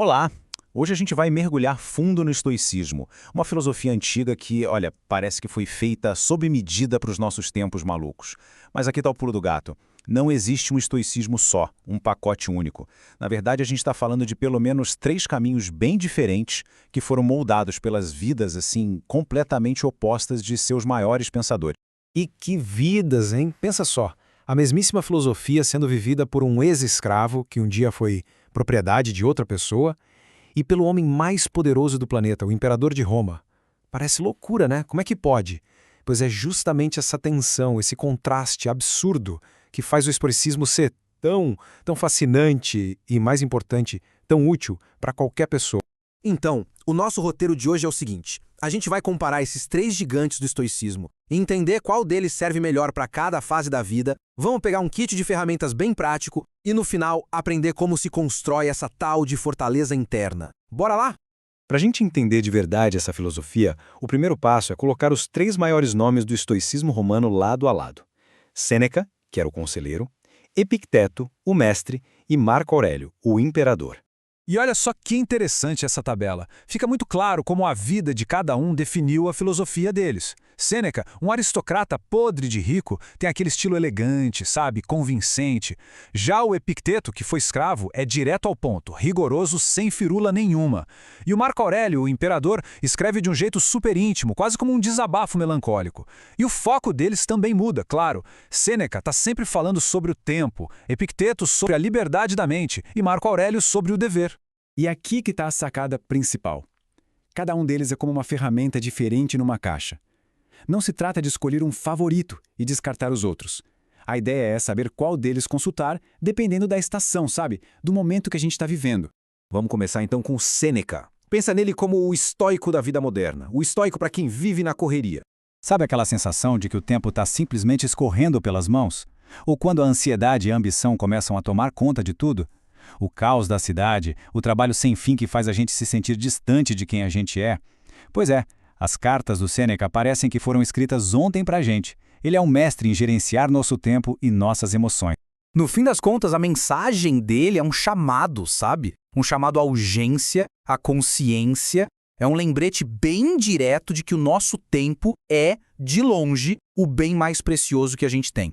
Olá! Hoje a gente vai mergulhar fundo no estoicismo, uma filosofia antiga que, olha, parece que foi feita sob medida para os nossos tempos malucos. Mas aqui está o pulo do gato. Não existe um estoicismo só, um pacote único. Na verdade, a gente está falando de pelo menos 3 caminhos bem diferentes que foram moldados pelas vidas, assim, completamente opostas de seus maiores pensadores. E que vidas, hein? Pensa só, a mesmíssima filosofia sendo vivida por um ex-escravo que um dia foi propriedade de outra pessoa e pelo homem mais poderoso do planeta, o imperador de Roma. Parece loucura, né? Como é que pode? Pois é justamente essa tensão, esse contraste absurdo que faz o estoicismo ser tão fascinante e, mais importante, tão útil para qualquer pessoa. Então, o nosso roteiro de hoje é o seguinte: a gente vai comparar esses 3 gigantes do estoicismo e entender qual deles serve melhor para cada fase da vida. Vamos pegar um kit de ferramentas bem prático e, no final, aprender como se constrói essa tal de fortaleza interna. Bora lá? Para a gente entender de verdade essa filosofia, o primeiro passo é colocar os 3 maiores nomes do estoicismo romano lado a lado. Sêneca, que era o conselheiro, Epicteto, o mestre, e Marco Aurélio, o imperador. E olha só que interessante essa tabela. Fica muito claro como a vida de cada um definiu a filosofia deles. Sêneca, um aristocrata podre de rico, tem aquele estilo elegante, sabe, convincente. Já o Epicteto, que foi escravo, é direto ao ponto, rigoroso, sem firula nenhuma. E o Marco Aurélio, o imperador, escreve de um jeito super íntimo, quase como um desabafo melancólico. E o foco deles também muda, claro. Sêneca está sempre falando sobre o tempo, Epicteto sobre a liberdade da mente e Marco Aurélio sobre o dever. E aqui que está a sacada principal. Cada um deles é como uma ferramenta diferente numa caixa. Não se trata de escolher um favorito e descartar os outros. A ideia é saber qual deles consultar, dependendo da estação, sabe? Do momento que a gente está vivendo. Vamos começar então com Sêneca. Pensa nele como o estoico da vida moderna, o estoico para quem vive na correria. Sabe aquela sensação de que o tempo está simplesmente escorrendo pelas mãos? Ou quando a ansiedade e a ambição começam a tomar conta de tudo? O caos da cidade, o trabalho sem fim que faz a gente se sentir distante de quem a gente é. Pois é, as cartas do Sêneca parecem que foram escritas ontem pra gente. Ele é um mestre em gerenciar nosso tempo e nossas emoções. No fim das contas, a mensagem dele é um chamado, sabe? Um chamado à urgência, à consciência. É um lembrete bem direto de que o nosso tempo é, de longe, o bem mais precioso que a gente tem.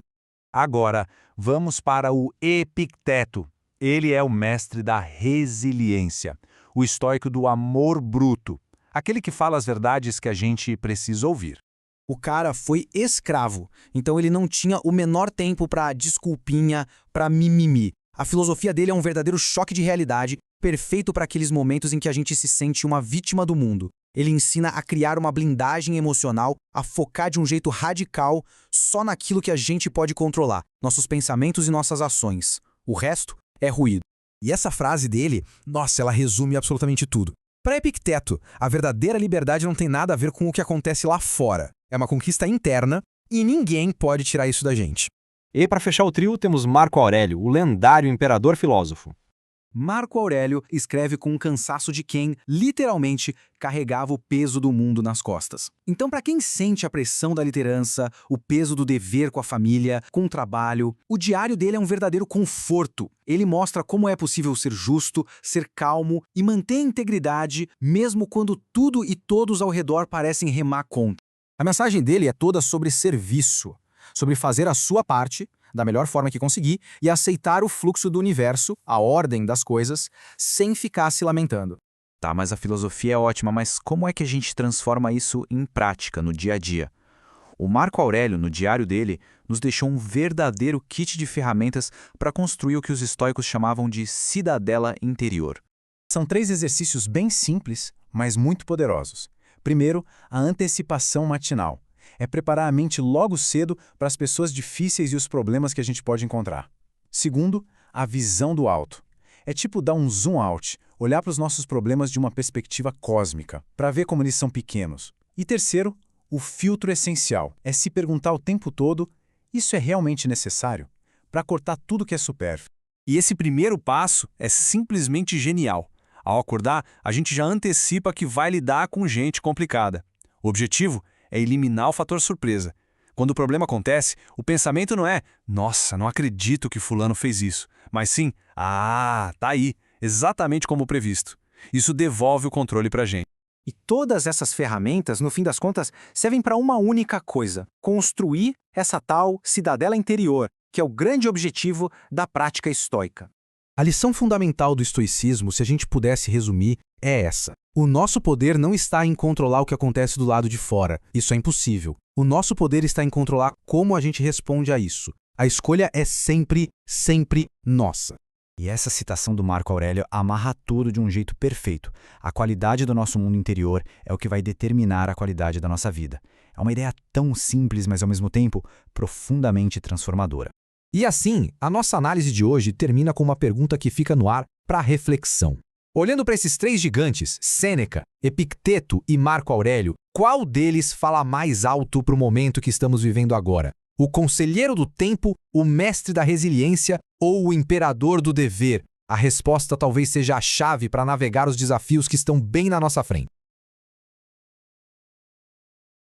Agora, vamos para o Epicteto. Ele é o mestre da resiliência, o estoico do amor bruto, aquele que fala as verdades que a gente precisa ouvir. O cara foi escravo, então ele não tinha o menor tempo para desculpinha, para mimimi. A filosofia dele é um verdadeiro choque de realidade, perfeito para aqueles momentos em que a gente se sente uma vítima do mundo. Ele ensina a criar uma blindagem emocional, a focar de um jeito radical só naquilo que a gente pode controlar, nossos pensamentos e nossas ações. O resto é ruído. E essa frase dele, nossa, ela resume absolutamente tudo. Para Epicteto, a verdadeira liberdade não tem nada a ver com o que acontece lá fora. É uma conquista interna e ninguém pode tirar isso da gente. E para fechar o trio, temos Marco Aurélio, o lendário imperador filósofo. Marco Aurélio escreve com um cansaço de quem, literalmente, carregava o peso do mundo nas costas. Então, para quem sente a pressão da liderança, o peso do dever com a família, com o trabalho, o diário dele é um verdadeiro conforto. Ele mostra como é possível ser justo, ser calmo e manter a integridade, mesmo quando tudo e todos ao redor parecem remar contra. A mensagem dele é toda sobre serviço, sobre fazer a sua parte da melhor forma que conseguir e aceitar o fluxo do universo, a ordem das coisas, sem ficar se lamentando. Tá, mas a filosofia é ótima, mas como é que a gente transforma isso em prática, no dia a dia? O Marco Aurélio, no diário dele, nos deixou um verdadeiro kit de ferramentas para construir o que os estoicos chamavam de cidadela interior. São 3 exercícios bem simples, mas muito poderosos. Primeiro, a antecipação matinal. É preparar a mente logo cedo para as pessoas difíceis e os problemas que a gente pode encontrar. Segundo, a visão do alto. É tipo dar um zoom out, olhar para os nossos problemas de uma perspectiva cósmica, para ver como eles são pequenos. E terceiro, o filtro essencial. É se perguntar o tempo todo, isso é realmente necessário? Para cortar tudo que é supérfluo. E esse primeiro passo é simplesmente genial. Ao acordar, a gente já antecipa que vai lidar com gente complicada. O objetivo é eliminar o fator surpresa. Quando o problema acontece, o pensamento não é "nossa, não acredito que fulano fez isso", mas sim "ah, tá aí, exatamente como previsto. Isso devolve o controle para a gente. E todas essas ferramentas, no fim das contas, servem para uma única coisa: construir essa tal cidadela interior, que é o grande objetivo da prática estoica. A lição fundamental do estoicismo, se a gente pudesse resumir, é essa. O nosso poder não está em controlar o que acontece do lado de fora. Isso é impossível. O nosso poder está em controlar como a gente responde a isso. A escolha é sempre, sempre nossa. E essa citação do Marco Aurélio amarra tudo de um jeito perfeito. A qualidade do nosso mundo interior é o que vai determinar a qualidade da nossa vida. É uma ideia tão simples, mas ao mesmo tempo profundamente transformadora. E assim, a nossa análise de hoje termina com uma pergunta que fica no ar para reflexão. Olhando para esses três gigantes, Sêneca, Epicteto e Marco Aurélio, qual deles fala mais alto para o momento que estamos vivendo agora? O conselheiro do tempo, o mestre da resiliência ou o imperador do dever? A resposta talvez seja a chave para navegar os desafios que estão bem na nossa frente.